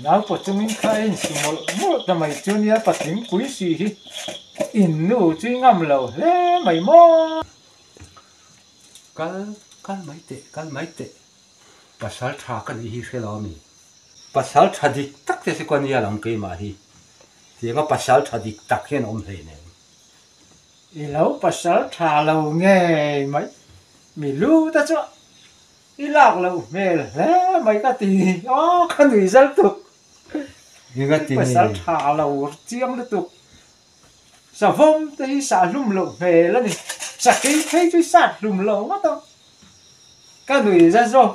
nào có chúng mình khai số một tầm mấy chỗ này bắt tính quý gì in nụ chuyên ngâm lâu lẽ mày mò kal mai te pasal tha kan hi felami pasal thadik tak te se kon ya lam ke ma hi tianga pasal thadik tak hen om hle ne i lâu pasal thà lâu nghe mấy mi lu ta cho i lạc lâu nghe lẽ mày cái gì cái người dân tục nga ti pasal thà lâu chiếm được tục sao phong thì xả lùm lỗ về là đi xả cái thấy chứ xả lùm lỗ mất đâu cái người ra rồi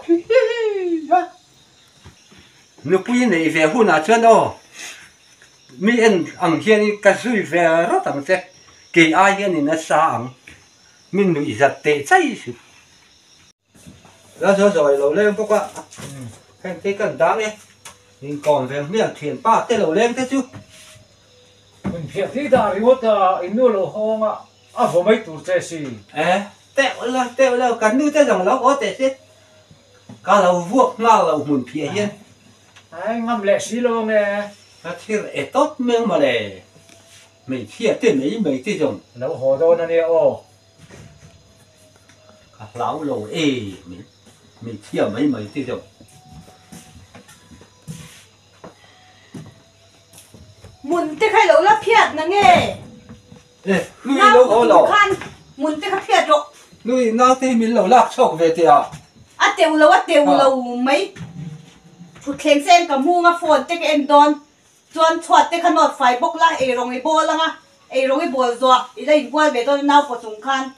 nu pui nei ve hu na chen o mi en ang hian ka zui ve ro tam te ke ai hian in a sa ang min nu izat te chai su ra rồi lo lên bốc ạ khen cái cần đáng đi mình còn về miệng thiền ba tên lo lên thế chứ mình hiện thì đã đi mất in nô lô hông à vô mấy tủ chơi gì tẹo là cắn nu thế rằng nó có thể chứ cả là vuông ngao là hùn phía hiên ai ngâm lẹ xí luôn nè nó thì là tốt miếng mà để mình chia tiền mấy thế dùng lâu hồ đâu nè ô cả lão lồ mình chia mấy thế dùng muốn te khai lâu là phiệt nè nghe nuôi lâu có lò muốn te khai phiệt rồi nuôi nào thì mình lâu lạc sọc về thì à tiêu lâu mấy phụ khen sen cả mua ngà phone te cái em đòn chuan thoát te khăn nốt phải bốc la e rong e bol nga e rong e bol zo i đây bol về tôi nào có chung khan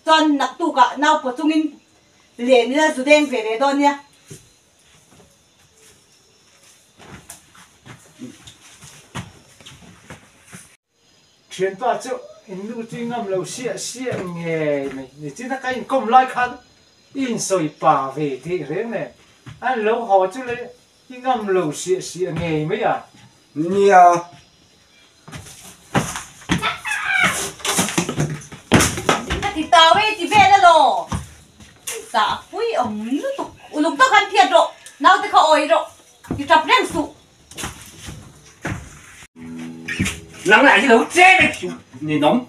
chuan nặc tu cả nào có chung in liền là chủ đen về để đòn nha chuyện ta chứ in nô chuyên ngâm lâu xịa nghe mày chỉ là cái công lại khăn in soi bà về thì riêng này anh lâu hồ chứ lấy chuyên ngâm lâu xịa nghe mấy à nhiều thì tao ấy thì về đó rồi dạ vui ông lúc tao khăn phiệt rồi nào thì khó ơi rồi thì chập răng sụ lắng lại cái đầu chết đấy nhìn nóng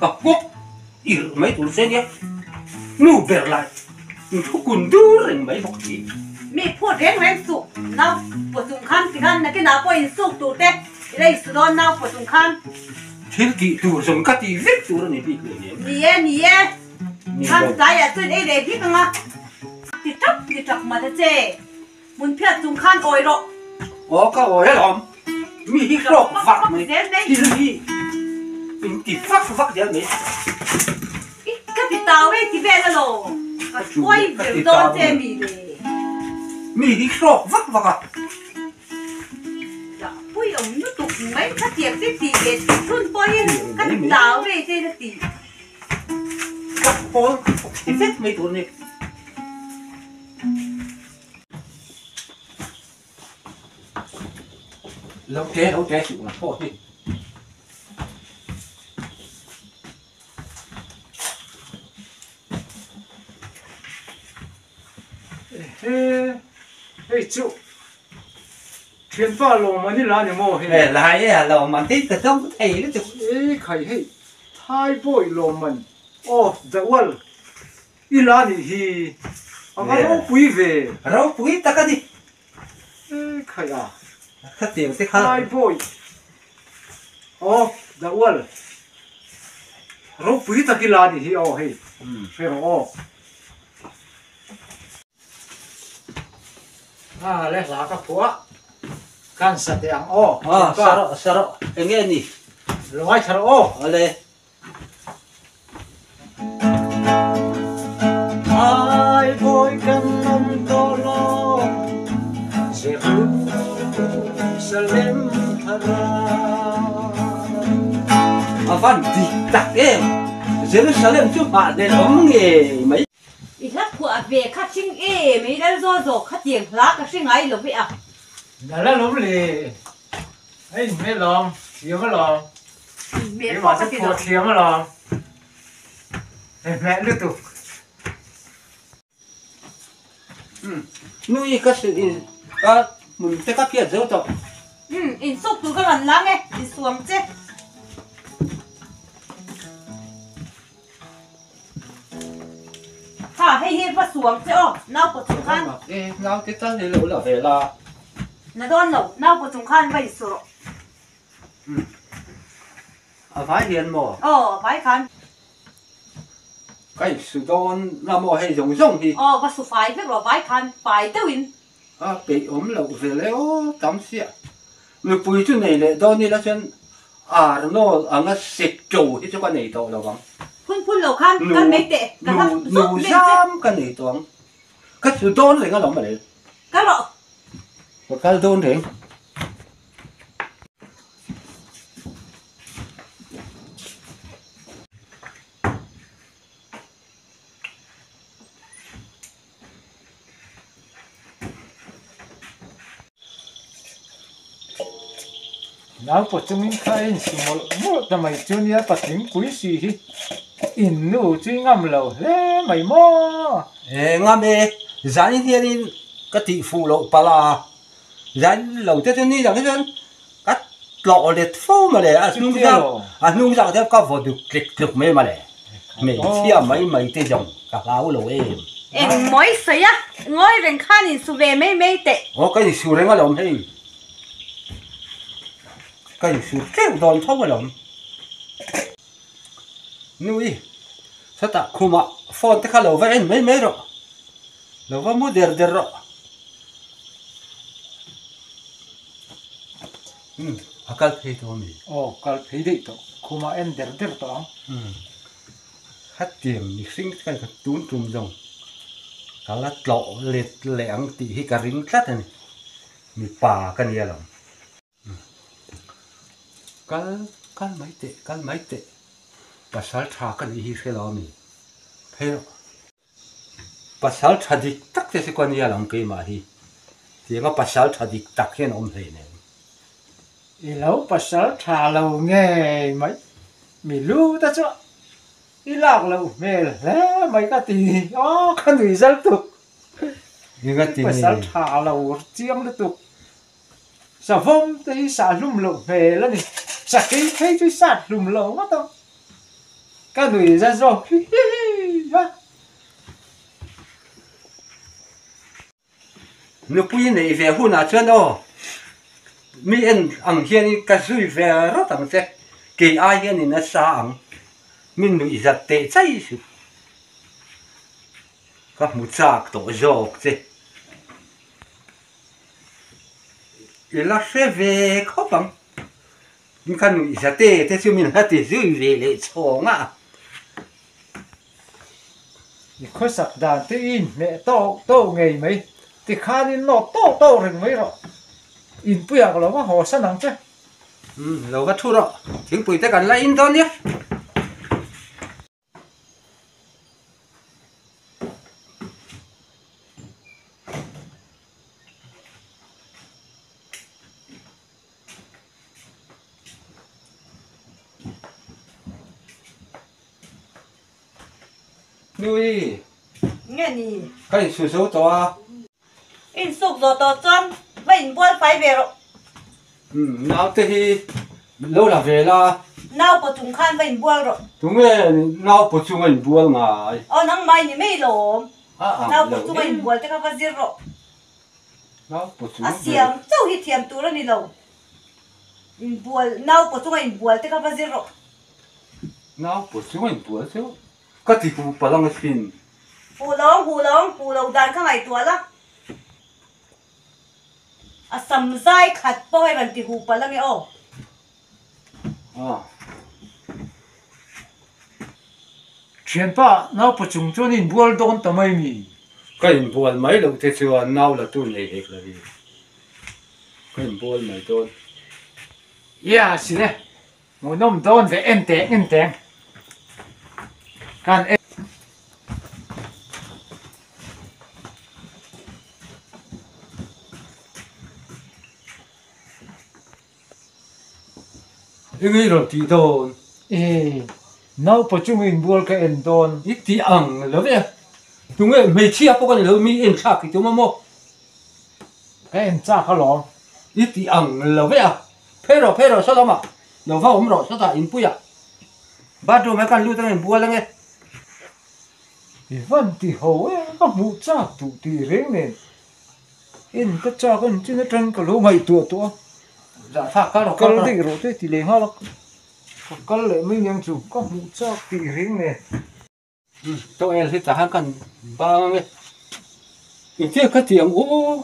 gặp quốc ir mấy tụi xe nhé nu về lại thu quần đu rồi mấy bọc gì mi phốt răng sụ nào phốt dùng khăn thì khăn là cái nào coi sụ tụt đấy đây sụ đó nào phốt dùng khăn thế thì tụi dùng cắt thì viết tụi nó này bị cái nhỉ khăn trái à tôi đây để biết không à thì chắc mà thế chứ muốn phiệt dùng khăn oi rồi có ôi lắm mi hít rộp vặt mày thì gì mình thì vắt vậy mày cái thì tao ấy thì về đó rồi quay về đó chứ mi hít rộp vắt à dạ ui ông nó tụt mấy cái tiệc cái gì về thôn coi cái tao về thế là gì gặp phố thì viết mấy tụi này lâu chế chịu là thôi đi ê chú chuyện pha lồng mà đi làm gì mò về lại à lồng mà tí cái không thấy nó chụp ê khai hey hai bội lồng mình ô the wall đi làm gì ông nó quý về rau quý ta cái đi ê khai à khát tiền thế khát hai bội ô the wall rau quý ta cái làm gì ô hey phải không ô à lấy lá cái phua can sát tiếng ô sao anh nghe nè loại thằng ô ở đây ai vội cần năm to lo Jerusalem hara văn gì đặc em Jerusalem chút bạn đến ống nghề mấy ít lát của về khát sinh mấy đã rồi khát tiền lá cái sinh ấy là vậy à là lúc lì ấy mấy lòng thiếu mấy lòng mẹ cái có mà cái chắc gì có đâu thiếu mấy lòng mẹ liên tục nuôi cái sự cái mình sẽ cắt kia dấu to in sụp tu cái lần lắm nghe in xuống chứ ha hay hiên và xuống chứ ô nào của chúng khăn nào cái chân thì lỗ là về là nó đón lẩu nào của chúng khăn vậy sửa phải hiền mò phải khăn cái sự đón là mò hay giống giống thì và số phải biết là phải khăn phải tiêu in bị ốm lẩu về lấy tắm xịa người bùi chỗ này lại đón đi là chân nó nó xịt trầu hết cho con này đâu đâu bằng phun lẩu khăn cái mấy tệ cái thằng nụ giam cái này toang cái sự đón thì cái lòng mà đấy cái lọ cái đón thì nào có chúng mình khai sinh một tầm mấy chỗ này bắt tính quý sĩ hi in nụ chuyên ngâm lẩu lẽ mày mò ngâm dán như thế cái tỷ phù lộ pala dán lẩu thế này rằng cái chân cắt lọ liệt phô mà để nung ra theo các vật được click mấy mà để mấy chia mấy thế dòng cả lão lẩu em mới xây á ngồi bên khăn in su về mấy tệ cái gì su đấy mà lẩu hay cái gì su kéo đòn thâu mà lẩu nuôi sao ta không mà phone thế khai lẩu vậy mấy rồi lẩu vào mua đẹp rồi akal thấy thôi mi cái thấy đấy to không mà em đẹp to hát tiền sinh cái tún trùm rồng cả là lọ liệt lẹng tỉ hi cả ring cắt này mi pa cái này lòng cái mấy tệ pasal thà cái gì phải lo mi thấy không pasal thà đi tắc thì quan gì lòng cái mà hi thì có pasal thà đi tắc hiện ông thầy này lâu pasal thà lâu nghe mấy mi lu ta cho đi lạc lâu mẹ là mấy cái tí cái người dân tục pasal thà lâu chiang được tục sao vong tới xả lùm lâu về là này xả cái thấy chứ xả lùm lâu mất đâu cái người dân rồi nếu bây này về hôn à chân ô mi en ang hiền cái suy về rất thằng xe kỳ ai hiền nó xa ang mình nuôi giật tệ cháy sự các một sạc tổ dọc chứ là sẽ về khó bằng mình cần nuôi giật tệ thế chứ mình hết thì giữ về lại chồng à khối sạc đàn tới in mẹ to ngày mấy thì khá đi nó to rồi mấy rồi in bia cái nó họ sẵn năng chứ lâu bắt thu rồi tiếng bùi ta cần lại in thôi nhé nuôi nghe nì cái số số to in sụp rồi to chân vậy buôn phải về rồi nào thì lâu là về là nào của chúng khăn vậy buôn rồi chúng mình nào bổ sung anh buôn mà nắng mai thì mấy lỗ nào của chúng mình buôn thì các bạn rồi nào bổ sung xiêm châu hít thiềm tu rồi nì lỗ buôn nào của chúng mình buôn thì các bạn rồi nào bổ sung anh buôn chứ cái gì cũng phải làm cái gì phù lông đàn cái này tua đó sầm dai khát bôi lần thì hụp vào lắm ô chuyện ba nào bắt chúng cho nên buôn đón tầm mấy mi cái buôn mấy lần thì chưa nào là tôi này hết là gì cái buôn mấy đón xin đấy một năm đón về em teng can em cái rồi thì đón nào bắt chúng mình buôn cái em đón ít thì ăn là vậy chúng mình mấy chia bao cái lâu mi em khác thì chúng mà cái em cha khá lỏng ít thì ăn lâu vậy à phê rồi sao đó mà lâu vào hôm rồi sao ta in bụi à bắt đầu mấy con lưu tăng em bùa lắm nghe thì vẫn thì hổ có mũ cha tụ thì riêng này in cái cha con chứ nó trăng cái lỗ mày tua dạ phạt các cái đâu đi rồi thế thì liền hoa cái lệ mìnhยังchủ có mũ cha thì riêng này cho em thì ta hàng cần ba nghe in thế cái tiếng ô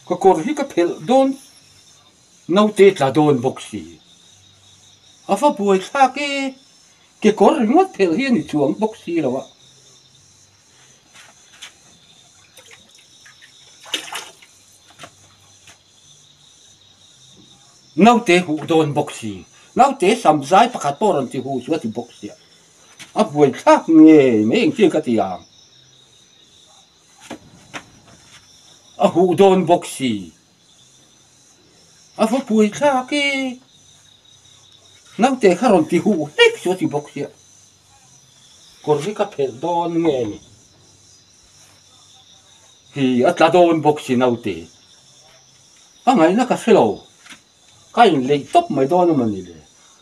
cái cột hít cái phèn đôn nấu tết là đôn bốc xì à phải bùi xa cái cột ngót phèn hiền thì chuông bốc xì rồi ạ nấu tết hủ đôn bốc xì nấu tết sắm giải bắt đầu làm thì hủ suốt thì bốc xì à bùi xa nghe mấy anh kia cái tiếng à hủ đôn bốc xì à phải bùi xa nấu tết khá làm thì hủ hết suốt thì bốc xì còn cái phèn đôn nghe nè thì ở là đôn bốc xì nấu tết à ngày nó cái fellow cái lấy top mấy đôn mà nè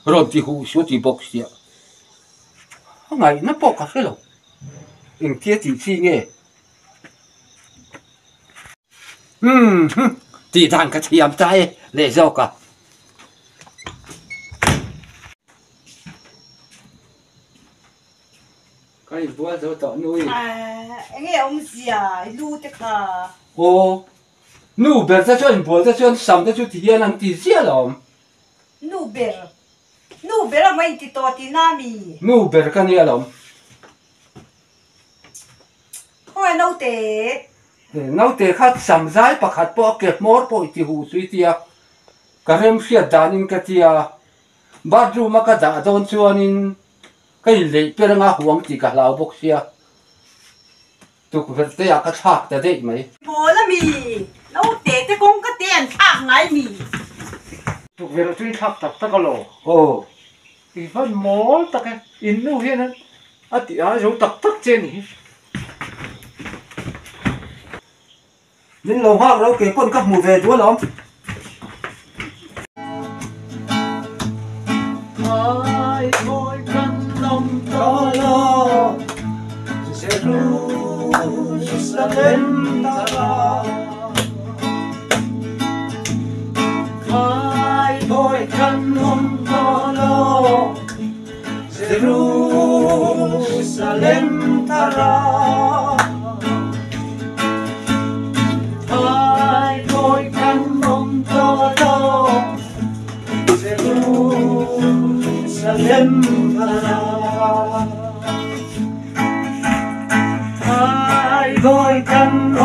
rồi thì hủ suốt thì bốc xì à ngày nó bốc cái fellow anh kia thì chi nghe thì thằng cái thiam tay lệ do cả cái bữa giờ tao nuôi anh ấy ông già lưu thế cả ô nu bè ra cho anh bữa ra cho anh sắm ra cho thì anh ăn thì gì lắm nu bè là mấy tí to tí nami nu bè cái này lắm thôi nấu tệ nấu tê khát sắm giải bạc khát bỏ kẹp mót bỏ thì hủ suy tia cái em xia đàn in cái tia bắt ru mà cái đàn đón chuan in cái lệ bè ngã huang thì cả lão bốc xia tụi cái tê cái thác tê đấy mấy bố là mì nấu tệ thế cũng có tiền thác ngay mì tụ về rồi chuyên thắc tập tất cả lỗ ô thì vẫn mó tất cái in nu hiền á à thì dấu tập tất trên này nên lâu hoa đâu kể con các mùa về chúa lắm ai thôi căn lòng to lo sẽ ru sẽ lên ta ai thôi căn lòng to lo sẽ ru sẽ lên ta ai thôi căn lòng to lo Jerusalem ai gọi căn